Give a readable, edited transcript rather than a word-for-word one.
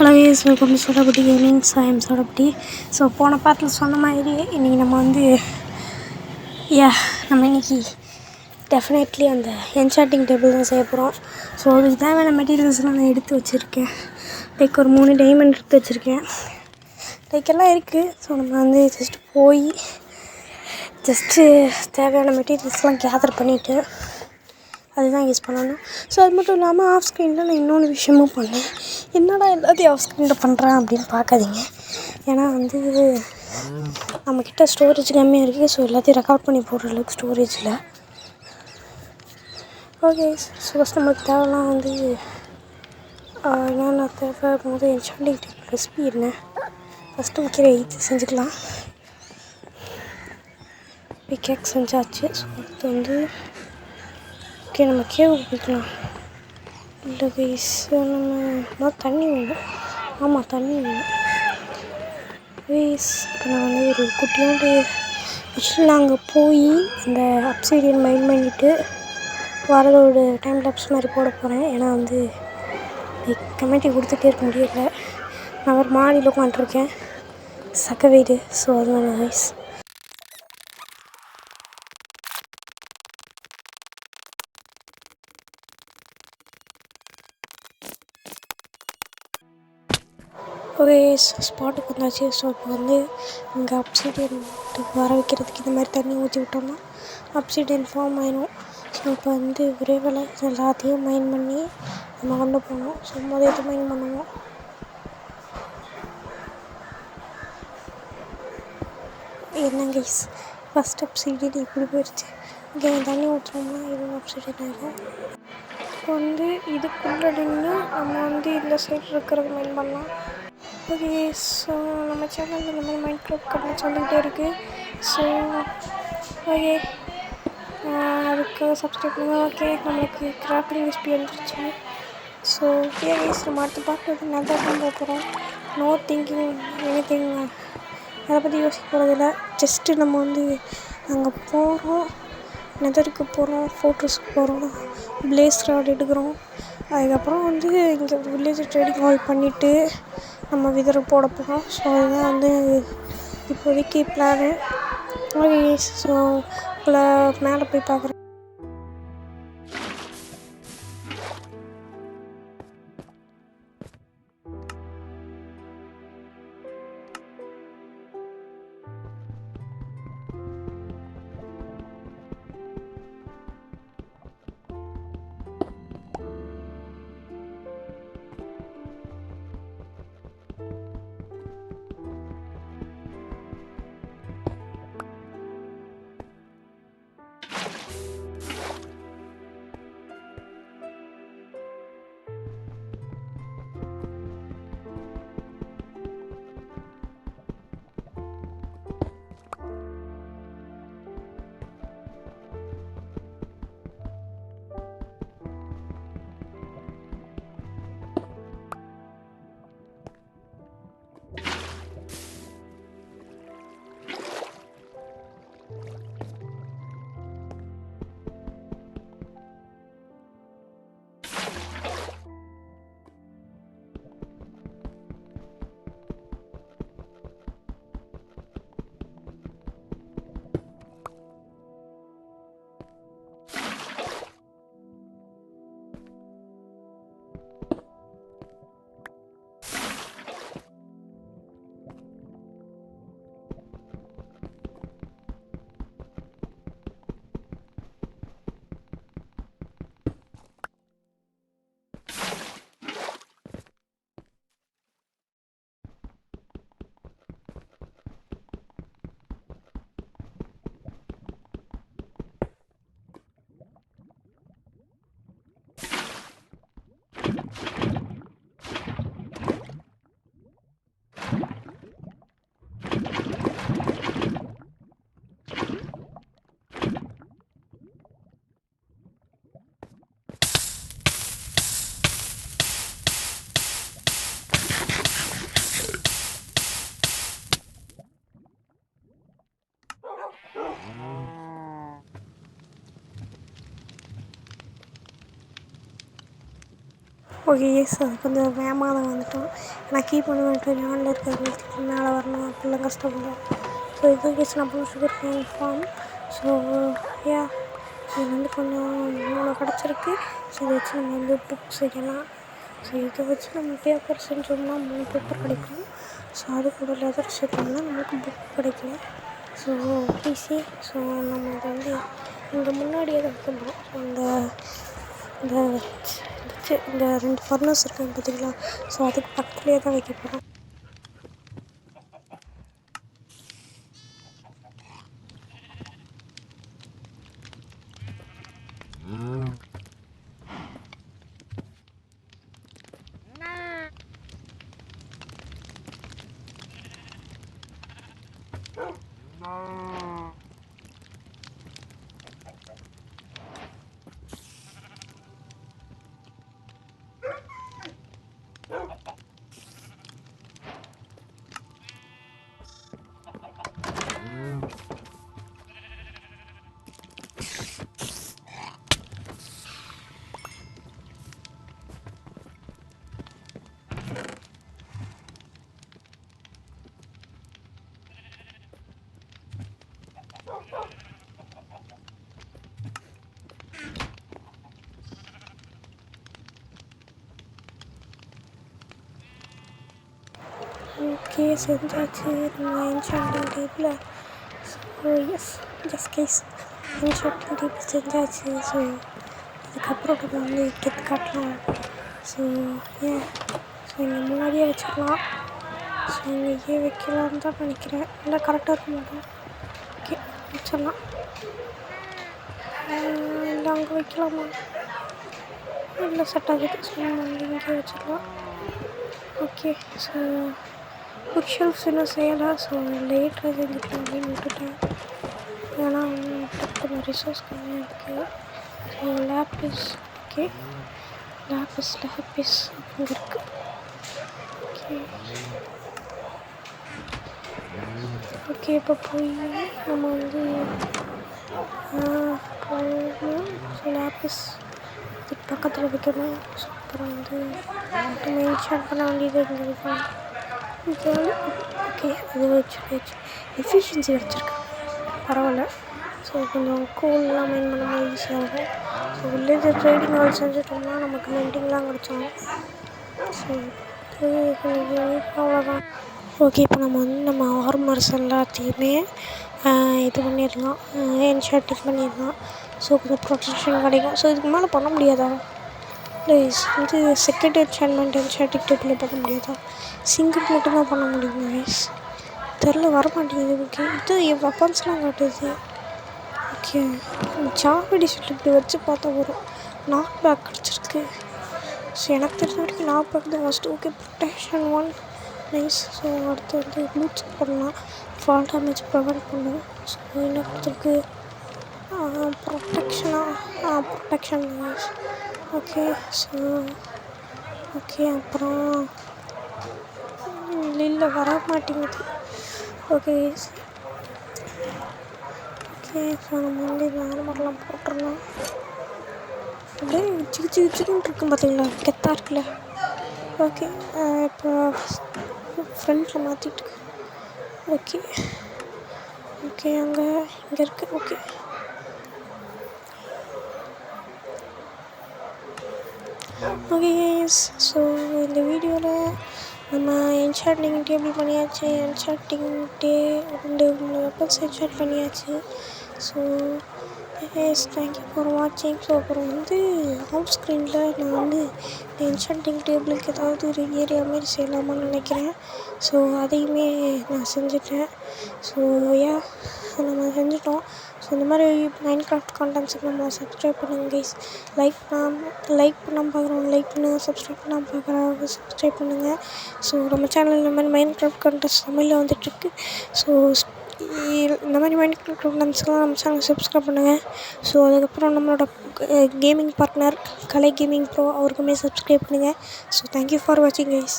Hello guys, welcome to Sodabutti gaming. I'm Sodabutti. So போன பாட்டில் சொன்ன மாதிரி இன்றைக்கி நம்ம நம்ம இன்றைக்கி டெஃபினெட்லி அந்த என்சாண்டிங் டேபிள் தான் செய்ய போகிறோம். ஸோ அதுக்கு தேவையான மெட்டீரியல்ஸ்லாம் நான் எடுத்து வச்சுருக்கேன். லைக் ஒரு 3 டைமண்ட் எடுத்து வச்சுருக்கேன். லைக் எல்லாம் இருக்குது. ஸோ நம்ம ஜஸ்ட்டு தேவையான மெட்டீரியல்ஸ்லாம் கேதர் பண்ணிவிட்டு அதுதான் யூஸ் பண்ணணும். ஸோ அது மட்டும் இல்லாமல் ஆஃப் ஸ்க்ரீனில் நான் இன்னொன்று விஷயமும் பண்ணேன். என்னடா எல்லாத்தையும் ஆஃப் ஸ்க்ரீனில் பண்ணுறேன் அப்படின்னு பார்க்காதீங்க. ஏன்னா நம்மக்கிட்ட ஸ்டோரேஜ் கம்மியாக இருக்குது. ஸோ எல்லாத்தையும் ரெக்கார்ட் பண்ணி போடுற அளவுக்கு ஸ்டோரேஜ் இல்லை. ஓகே, ஸோ ஃபஸ்ட் நம்மளுக்கு தேவைலாம் என்னென்ன தேவை போது என்சாண்டிங் டேபிள் ரெசிபி என்ன ஃபஸ்ட்டு வைக்கிற இது செஞ்சுக்கலாம். பிக்கேக் செஞ்சாச்சு. ஸோ அது ஓகே, நம்ம கேவுக்கு போய்க்கலாம். இல்லை கைஸ், நம்ம தண்ணி வேணும். ஆமாம், தண்ணி வேணும் கைஸ். இப்போ நான் ஒரு குட்டியோண்டு ஆக்சுவலாக அங்கே போய் அந்த அப்சைடியன் மைண்ட் பண்ணிவிட்டு வரதோட டைம் லேப்ஸ் மாதிரி போட போகிறேன். ஏன்னா லைக் கமெண்ட்டி கொடுத்துட்டே இருக்க முடியல. நான் ஒரு மாடியில் உட்காந்துருக்கேன், சக்க வீடு. ஸோ அதனால கைஸ் ஓகே, ஸ்பாட்டுக்கு வந்தாச்சு. ஸோ இப்போ இங்கே அப்சைடியன் வர வைக்கிறதுக்கு இந்த மாதிரி தண்ணி ஊற்றி விட்டோம்னா அப்சைடியன் ஃபார்ம் ஆயிடும். ஸோ இப்போ ஒரே வேலை எல்லாத்தையும் மைன் பண்ணி நம்ம கொண்டு போகணும். ஸோ முதல்ல மைன் பண்ணுவோம். என்ன கைஸ், ஃபஸ்ட் அப்சைடியன் இப்படி போயிடுச்சு. இங்கே தண்ணி ஊற்றுனோம்னா இதுவும் அப்சைடியன் ஆகிடும். இப்போ இதுக்குள்ளே நின்று நம்ம இந்த சைடு இருக்கிறது மைன் பண்ணலாம். ஓகே, ஸோ நம்ம சேனலில் இந்த மாதிரி மைண்ட் கிராஃப்ட் கமெண்ட்ஸ் வந்துக்கிட்டே இருக்குது. ஸோ ஓகே, அதுக்கு சப்ஸ்கிரைப் பண்ணுங்கள். ஓகே, நம்மளுக்கு கிராஃப்டிங் ரெசிபி வந்துருச்சு. ஸோ ஓகே கைஸ், நம்ம அடுத்த பார்த்து நெதர் தான் போக போகிறோம். நோ திங்கிங் எனிதிங், அதை பற்றி யோசிக்க போகிறதில்ல. ஜஸ்ட்டு நம்ம அங்கே போகிறோம், நெதருக்கு போகிறோம், ஃபோட்டோஸ்க்கு போகிறோம், பிளேஸ் ராட் எடுக்கிறோம். அதுக்கப்புறம் இங்கே வில்லேஜ் ட்ரேடிங் ஹால் பண்ணிவிட்டு நம்ம விதரை போட போகிறோம். ஸோ அதுதான் இப்போதைக்கு பிளானு. ஓகே, ஸோ மேலே போய் பார்க்குறேன். ஓகே எஸ் அது கொஞ்சம் வேகமாக தான் வந்துட்டோம். நான் கீப் பண்ணிட்டு ஆனில் இருக்கிறது மேலே வரணும் அப்படிலாம் கஷ்டப்படல. ஸோ இது கேஸ் நான் பண்ண sugarcane farm. So ya இது வந்து கொஞ்சம் 3 கிடச்சிருக்கு. ஸோ இதை வச்சு நம்ம வந்து புக் செய்யலாம். ஸோ இதை வச்சு நம்ம பேப்பர் செஞ்சோம்னா 3 பேப்பர் கிடைக்கும். ஸோ அது கூட லெதர் சேர்த்தோம்னா நமக்கு புக் கிடைக்கும். So easy. ஸோ நம்ம இதை வந்து இங்கே முன்னாடியே தான் வைக்க போகிறோம். ஸோ இந்த 2 ஃபர்னஸ் இருக்காங்க பார்த்தீங்களா? ஸோ அதுக்கு பக்கத்துலேயே தான் வைக்க போகிறோம். ஓகே செஞ்சாச்சு நம்ம enchanting table. So yes just guys enchanting table செஞ்சாச்சு. ஸோ அதுக்கப்புறம் நம்ம வந்து கெத்து காட்டலாம். ஸோ ஏன் ஸோ இங்கே முன்னாடியே வச்சிடலாம். ஸோ இங்கே வைக்கலான்னு தான் நினைக்கிறேன். இல்லை கரெக்டாக இருக்க மாட்டோம். ஓகே வச்சிடலாம். இல்லை அங்கே வைக்கலாமா? இல்லை செட் ஆகுது. ஸோ நம்ம வந்து இங்கே வச்சிடலாம். ஓகே ஸோ புக் ஷெல்ஃப்ஸ் இன்னும் செய்யலை. ஸோ லேட்டாக செஞ்சுக்கலாம் அப்படின்னு விட்டுட்டேன். ஏன்னா கொஞ்சம் ரிசோர்ஸ் கம்மியாக இருக்குது. ஸோ லேப்பிஸ் ஓகே லேப்பிஸ் அங்கே இருக்குது. ஓகே ஓகே இப்போ போய் நம்ம வந்து லேப்பிஸ் இதுக்கு பக்கத்தில் வைக்கணும். ஸோ அப்புறம் வந்து நம்ம இன்ஸ்டால் பண்ண வேண்டியது இருந்தது. ஓகே அது வச்சு எஃபிஷியன்சி வச்சுருக்கேன் பரவாயில்ல. ஸோ கொஞ்சம் கோல்லாம் மைன் பண்ணும்போது ஈஸியாக இருக்கும். ஸோ வில்லேஜ் ட்ரேடிங் ஹால் செஞ்சுட்டோம்னா நமக்கு மெண்டிங்லாம் கிடச்சிடும். ஸோ அவ்வளோதான். ஓகே இப்போ நம்ம வந்து நம்ம ஆர்மர்ஸ் எல்லாத்தையுமே இது பண்ணிடலாம். என்ஷாட்டிங் பண்ணிடலாம். ஸோ கொஞ்சம் ப்ரொடெக்ஷன் கிடைக்கும். ஸோ இதுக்கு மேலே பண்ண முடியாதா? இல்லை வந்து செகண்ட் என்ஷாட்டிங் டேபிளில் பண்ண முடியாதா? சிங்கிள் மட்டும்தான் பண்ண முடியுமா கைஸ்? தெரில வரமாட்டேங்குது. ஓகே இது என் வெப்பன்ஸ்லாம் காட்டுது. ஓகே ஜாப் எடிஷன் இப்படி வச்சு பார்த்தா வரும். நாக் பேக் கிடச்சிருக்கு. ஸோ எனக்கு தெரிஞ்ச வரைக்கும் நாக் பேக் தான் first. Okay protection 1 nice. So அடுத்து வந்து ப்ளூச் பண்ணலாம். ஃபால் டேமேஜ் ப்ரிவென்ட் பண்ணும். ஸோ என்ன கொடுத்துருக்கு? Protection nice. Okay so okay அப்புறம் இல்லை வர மாட்டேங்குது. ஓகே ஓகே ஸோ நம்ம வந்து இந்த ஆர்மர்லாம் போட்டுடலாம். அப்படியே சிக்குன்னு இருக்கும் பார்த்தீங்களா? கெத்தாக இருக்குல்ல? ஓகே இப்போ ஃப்ரண்ட்டில் மாற்றிட்டு ஓகே ஓகே இங்கே இருக்குது. ஓகே ஓகே ஸோ இந்த வீடியோவில் நம்ம என்ஷாட்டிங் டேபிள் பண்ணியாச்சு. என்ஷாட்டிங் 2 வெப்பன்ஸ் என்ஷாட் பண்ணியாச்சு. ஸோ எஸ் தேங்க்யூ ஃபார் வாட்சிங். ஸோ அப்புறம் வந்து ஆஃப் ஸ்க்ரீனில் நான் வந்து என்ஷாட்டிங் டேபிளுக்கு ஏதாவது ஒரு ஏரியா மாரி செய்யலாமான்னு நினைக்கிறேன். ஸோ அதையுமே நான் செஞ்சுட்டேன். ஸோ யா நம்ம செஞ்சுட்டோம். ஸோ இந்த மாதிரி மைன்கிராஃப்ட் கான்டென்ட்ஸுக்கு நம்ம சப்ஸ்கிரைப் பண்ணுங்கள் கைஸ். லைக் பண்ணாமல் பார்க்குறவங்க லைக் பண்ணுங்கள். சப்ஸ்கிரைப் பண்ணாமல் பார்க்குறவங்க சப்ஸ்கிரைப் பண்ணுங்கள். ஸோ நம்ம சேனலில் இந்த மாதிரி மைன்கிராஃப்ட் கான்டென்ட்ஸ் தமிழில் வந்துட்டுருக்கு. ஸோ இந்த மாதிரி மைன்கிராஃப்ட் கான்டென்ட்ஸ்லாம் நம்ம சேனல் சப்ஸ்கிரைப் பண்ணுங்கள். ஸோ அதுக்கப்புறம் நம்மளோட கேமிங் பார்ட்னர் கலை கேமிங் ப்ரோ அவருக்குமே சப்ஸ்கிரைப் பண்ணுங்கள். ஸோ தேங்க்யூ ஃபார் வாட்சிங் கைஸ்.